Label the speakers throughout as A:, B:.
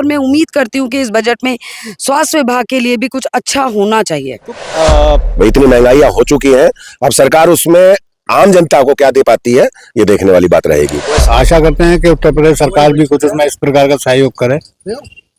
A: मैं उम्मीद करती हूँ कि इस बजट में स्वास्थ्य विभाग के लिए भी कुछ अच्छा होना चाहिए।
B: इतनी महंगाइयाँ हो चुकी हैं, अब सरकार उसमें आम जनता को क्या दे पाती है, ये देखने वाली बात रहेगी।
C: आशा करते हैं कि उत्तर प्रदेश सरकार भी कुछ उसमें इस प्रकार का सहयोग करे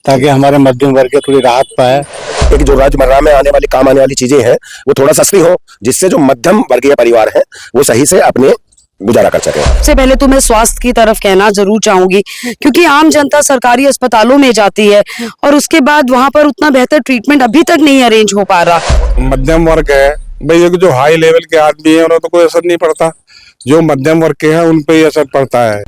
C: ताकि हमारे मध्यम वर्ग को थोड़ी राहत पाए।
B: कि जो रोजमर्रा में आने वाली काम आने वाली चीजें हैं वो थोड़ा सस्ती हो, जिससे जो मध्यम वर्गीय परिवार है वो सही से अपने गुजारा कर सके।
A: सबसे पहले तो मैं स्वास्थ्य की तरफ कहना जरूर चाहूंगी, क्योंकि आम जनता सरकारी अस्पतालों में जाती है और उसके बाद वहां पर उतना बेहतर ट्रीटमेंट अभी तक नहीं अरेंज हो पा रहा।
D: मध्यम वर्ग है भैया, जो हाई लेवल के आदमी है उन्हें तो कोई असर नहीं पड़ता, जो मध्यम वर्ग के हैं उन पे ही असर पड़ता है।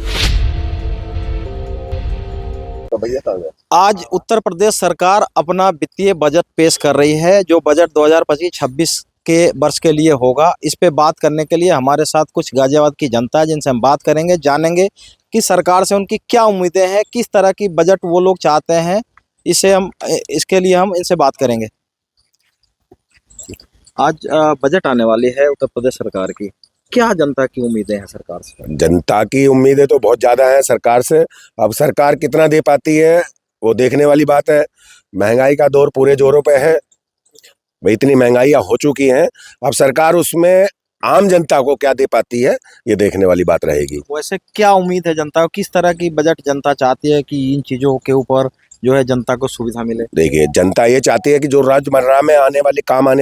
E: आज उत्तर प्रदेश सरकार अपना वित्तीय बजट पेश कर रही है, जो बजट 2025-26 के वर्ष के लिए होगा। इस पे बात करने के लिए हमारे साथ कुछ गाजियाबाद की जनता है, जिनसे हम बात करेंगे, जानेंगे कि सरकार से उनकी क्या उम्मीदें हैं, किस तरह की बजट वो लोग चाहते हैं। इसके लिए हम इनसे बात करेंगे। आज बजट आने वाली है उत्तर प्रदेश सरकार की, क्या जनता की उम्मीदें हैं सरकार से?
B: जनता की उम्मीदें तो बहुत ज्यादा हैं सरकार से। अब सरकार कितना दे पाती है वो देखने वाली बात है। महंगाई का दौर पूरे जोरों पे है, इतनी महंगाइयाँ हो चुकी हैं, अब सरकार उसमें आम जनता को क्या दे पाती है, ये देखने वाली बात रहेगी।
E: वैसे क्या उम्मीद है जनता को, किस तरह की बजट जनता चाहती है कि इन चीजों के ऊपर जो है जनता को सुविधा मिले?
B: देखिए, जनता ये चाहती है कि जो रोजमर्रा में आने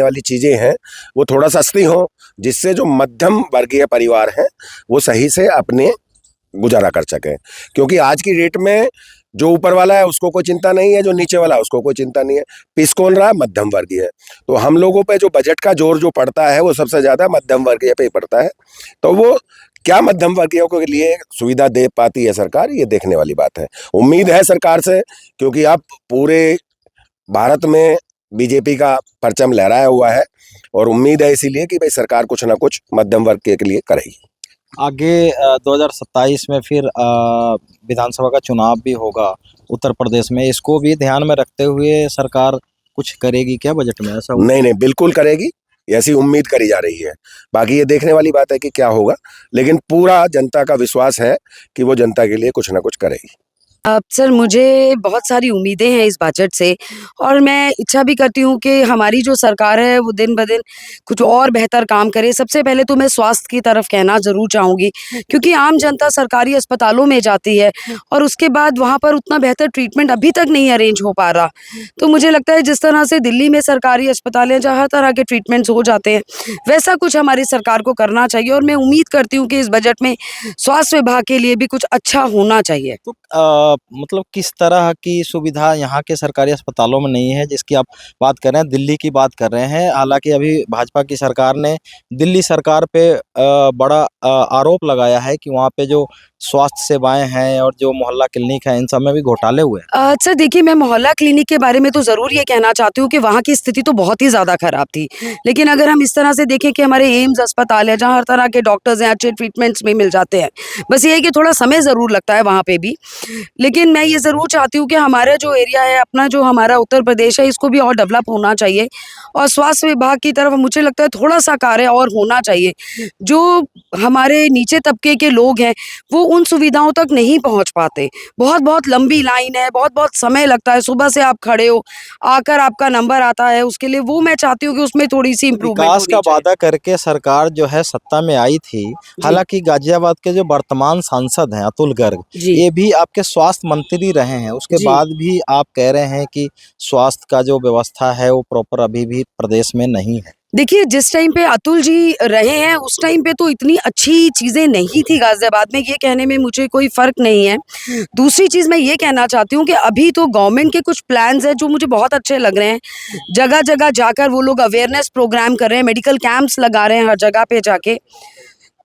B: वाली चीजें हैं वो थोड़ा सस्ती हो, जिससे जो मध्यम वर्गीय परिवार है वो सही से अपने गुजारा कर सके। क्योंकि आज की डेट में जो ऊपर वाला है उसको कोई चिंता नहीं है, जो नीचे वाला है उसको कोई चिंता नहीं है। पिस कौन रहा? मध्यम वर्गीय है। तो हम लोगों पे जो बजट का जोर जो पड़ता है वो सबसे ज्यादा मध्यम वर्गीय पे ही पड़ता है। तो वो क्या मध्यम वर्गीयों के लिए सुविधा दे पाती है सरकार, ये देखने वाली बात है। उम्मीद है सरकार से, क्योंकि अब पूरे भारत में बीजेपी का परचम लहराया हुआ है और उम्मीद है इसीलिए कि भाई सरकार कुछ ना कुछ मध्यम वर्ग के लिए करेगी।
E: आगे 2027 में फिर विधानसभा का चुनाव भी होगा उत्तर प्रदेश में, इसको भी ध्यान में रखते हुए सरकार कुछ करेगी क्या बजट में? ऐसा
B: नहीं, बिल्कुल करेगी, ऐसी उम्मीद करी जा रही है। बाकी ये देखने वाली बात है कि क्या होगा, लेकिन पूरा जनता का विश्वास है कि वो जनता के लिए कुछ ना कुछ करेगी।
A: सर, मुझे बहुत सारी उम्मीदें हैं इस बजट से और मैं इच्छा भी करती हूँ कि हमारी जो सरकार है वो दिन ब दिन कुछ और बेहतर काम करे। सबसे पहले तो मैं स्वास्थ्य की तरफ कहना ज़रूर चाहूँगी, क्योंकि आम जनता सरकारी अस्पतालों में जाती है और उसके बाद वहाँ पर उतना बेहतर ट्रीटमेंट अभी तक नहीं अरेंज हो पा रहा। तो मुझे लगता है जिस तरह से दिल्ली में सरकारी अस्पताल हैं जहाँ हर तरह के ट्रीटमेंट्स हो जाते हैं, वैसा कुछ हमारी सरकार को करना चाहिए और मैं उम्मीद करती हूँ कि इस बजट में स्वास्थ्य विभाग के लिए भी कुछ अच्छा होना चाहिए।
E: तो मतलब किस तरह की सुविधा यहाँ के सरकारी अस्पतालों में नहीं है जिसकी आप बात कर रहे हैं? दिल्ली की बात कर रहे हैं। हालांकि अभी भाजपा की सरकार ने दिल्ली सरकार पे बड़ा आरोप लगाया है कि वहाँ पे जो स्वास्थ्य सेवाएं हैं और जो मोहल्ला क्लिनिक है इन सब में भी घोटाले हुए हैं।
A: सर देखिए, मैं मोहल्ला क्लिनिक के बारे में तो ज़रूर ये कहना चाहती हूँ कि वहाँ की स्थिति तो बहुत ही ज़्यादा ख़राब थी। लेकिन अगर हम इस तरह से देखें कि हमारे एम्स अस्पताल है जहाँ हर तरह के डॉक्टर्स हैं, अच्छे ट्रीटमेंट्स भी मिल जाते हैं, बस ये है कि थोड़ा समय ज़रूर लगता है वहाँ पे भी। लेकिन मैं ये ज़रूर चाहती हूँ कि हमारा जो एरिया है, अपना जो हमारा उत्तर प्रदेश है, इसको भी और डेवलप होना चाहिए और स्वास्थ्य विभाग की तरफ मुझे लगता है थोड़ा सा कार्य और होना चाहिए। जो हमारे नीचे तबके के लोग हैं वो उन सुविधाओं तक नहीं पहुंच पाते। बहुत लंबी लाइन है, बहुत समय लगता है, सुबह से आप खड़े हो, आकर आपका नंबर आता है उसके लिए। वो मैं चाहती हूँ कि उसमें थोड़ी सी इम्प्रूवमेंट
E: विकास का वादा करके सरकार जो है सत्ता में आई थी। हालांकि गाजियाबाद के जो वर्तमान सांसद हैं अतुल गर्ग, ये भी आपके स्वास्थ्य मंत्री रहे हैं, उसके बाद भी आप कह रहे हैं कि स्वास्थ्य का जो व्यवस्था है वो प्रॉपर अभी भी प्रदेश में नहीं है।
A: देखिए, जिस टाइम पे अतुल जी रहे हैं उस टाइम पे तो इतनी अच्छी चीज़ें नहीं थी गाज़ियाबाद में, ये कहने में मुझे कोई फ़र्क नहीं है। दूसरी चीज़ मैं ये कहना चाहती हूँ कि अभी तो गवर्नमेंट के कुछ प्लान्स हैं जो मुझे बहुत अच्छे लग रहे हैं। जगह-जगह जाकर वो लोग अवेयरनेस प्रोग्राम कर रहे हैं, मेडिकल कैंप्स लगा रहे हैं हर जगह पे जाके।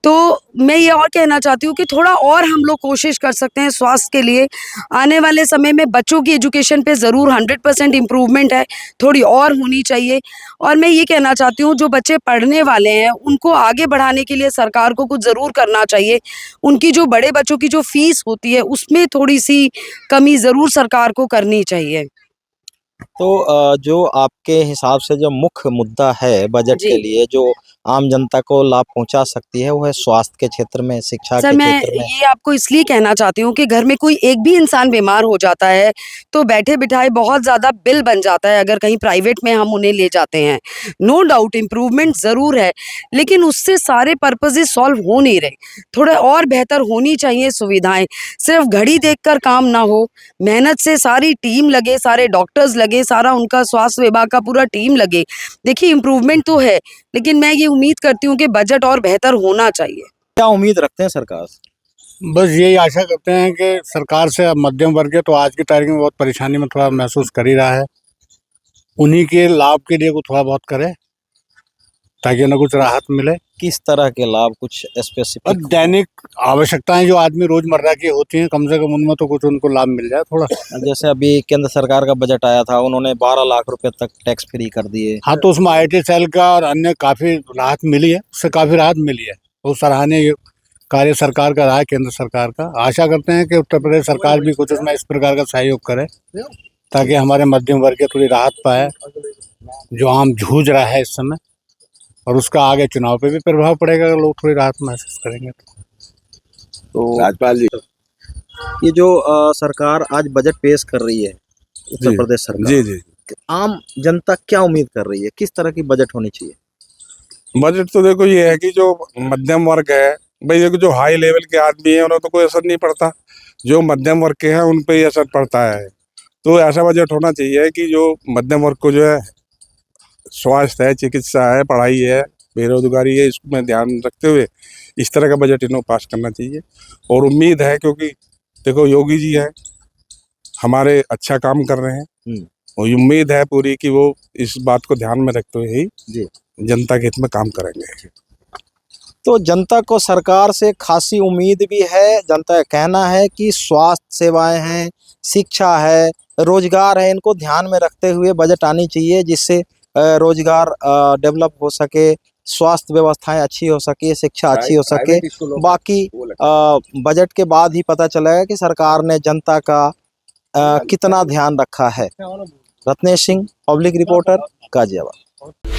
A: तो मैं ये और कहना चाहती हूँ कि थोड़ा और हम लोग कोशिश कर सकते हैं स्वास्थ्य के लिए। आने वाले समय में बच्चों की एजुकेशन पे ज़रूर 100% इम्प्रूवमेंट है, थोड़ी और होनी चाहिए। और मैं ये कहना चाहती हूँ जो बच्चे पढ़ने वाले हैं उनको आगे बढ़ाने के लिए सरकार को कुछ ज़रूर करना चाहिए। उनकी जो बड़े बच्चों की जो फ़ीस होती है उसमें थोड़ी सी कमी ज़रूर सरकार को करनी चाहिए।
E: तो जो आपके हिसाब से जो मुख्य मुद्दा है बजट
A: जी।
E: के लिए जो आम जनता को लाभ पहुंचा सकती है वो है स्वास्थ्य के क्षेत्र में, शिक्षा
A: सर
E: के
A: मैं
E: क्षेत्र में।
A: ये आपको इसलिए कहना चाहती हूँ कि घर में कोई एक भी इंसान बीमार हो जाता है तो बैठे बिठाए बहुत ज़्यादा बिल बन जाता है अगर कहीं प्राइवेट में हम उन्हें ले जाते हैं। नो डाउट इम्प्रूवमेंट ज़रूर है, लेकिन उससे सारे पर्पसेस सॉल्व हो नहीं रहे। थोड़ा और बेहतर होनी चाहिए सुविधाएं। सिर्फ घड़ी देखकर काम ना हो, मेहनत से सारी टीम लगे, सारे डॉक्टर्स लगे, सारा उनका स्वास्थ्य विभाग का पूरा टीम लगे। देखिए इम्प्रूवमेंट तो है, लेकिन मैं ये उम्मीद करती हूँ कि बजट और बेहतर होना चाहिए।
E: क्या उम्मीद रखते हैं सरकार से?
C: बस यही आशा करते हैं कि सरकार से अब मध्यम वर्ग है तो आज की तारीख में बहुत परेशानी में थोड़ा महसूस कर ही रहा है, उन्हीं के लाभ के लिए को थोड़ा बहुत करे ताकि उन्हें कुछ राहत मिले।
E: किस तरह के लाभ, कुछ
C: और
E: स्पेसिफिक?
C: दैनिक आवश्यकताएं जो आदमी रोजमर्रा की होती हैं कम से कम उनमें तो कुछ उनको लाभ मिल जाए थोड़ा।
E: जैसे अभी केंद्र सरकार का बजट आया था, उन्होंने 12 लाख रुपए तक टैक्स फ्री कर दिए।
C: हाँ, तो उसमें IT सेल का और अन्य काफी राहत मिली है, उससे काफी राहत मिली है। बहुत सराहनीय कार्य सरकार का रहा है, केंद्र सरकार का। आशा करते हैं कि उत्तर प्रदेश सरकार भी कुछ उसमें इस प्रकार का सहयोग करे ताकि हमारे मध्यम वर्ग की थोड़ी राहत पाए जो आम जूझ रहा है इस समय, और उसका आगे चुनाव पे भी प्रभाव पड़ेगा अगर लोग थोड़ी राहत महसूस करेंगे
E: तो
B: राज्यपाल जी
E: ये जो सरकार आज बजट पेश कर रही है, उत्तर
D: जी।
E: प्रदेश सरकार,
D: जी जी।
E: आम जनता क्या उम्मीद कर रही है, किस तरह की बजट होनी चाहिए?
D: बजट तो देखो ये है कि जो मध्यम वर्ग है भाई, देखो जो हाई लेवल के आदमी हैं उन्हें तो कोई असर नहीं पड़ता, जो मध्यम वर्ग के हैं उन पे ही असर पड़ता है। तो ऐसा बजट होना चाहिए कि जो मध्यम वर्ग को जो है स्वास्थ्य है, चिकित्सा है, पढ़ाई है, बेरोजगारी है, इसमें ध्यान रखते हुए इस तरह का बजट इन्हें पास करना चाहिए। और उम्मीद है क्योंकि देखो योगी जी हैं हमारे, अच्छा काम कर रहे हैं, और उम्मीद है पूरी कि वो इस बात को ध्यान में रखते हुए ही
E: जी।
D: जनता के हित में काम करेंगे।
E: तो जनता को सरकार से खासी उम्मीद भी है। जनता का कहना है कि स्वास्थ्य सेवाएं हैं, शिक्षा है, रोजगार है, इनको ध्यान में रखते हुए बजट आनी चाहिए जिससे रोजगार डेवलप हो सके, स्वास्थ्य व्यवस्थाएं अच्छी हो सके, शिक्षा अच्छी हो सके। बाकी बजट के बाद ही पता चलेगा कि सरकार ने जनता का कितना ध्यान रखा है। Ratnesh Singh, public reporter, Ghaziabad.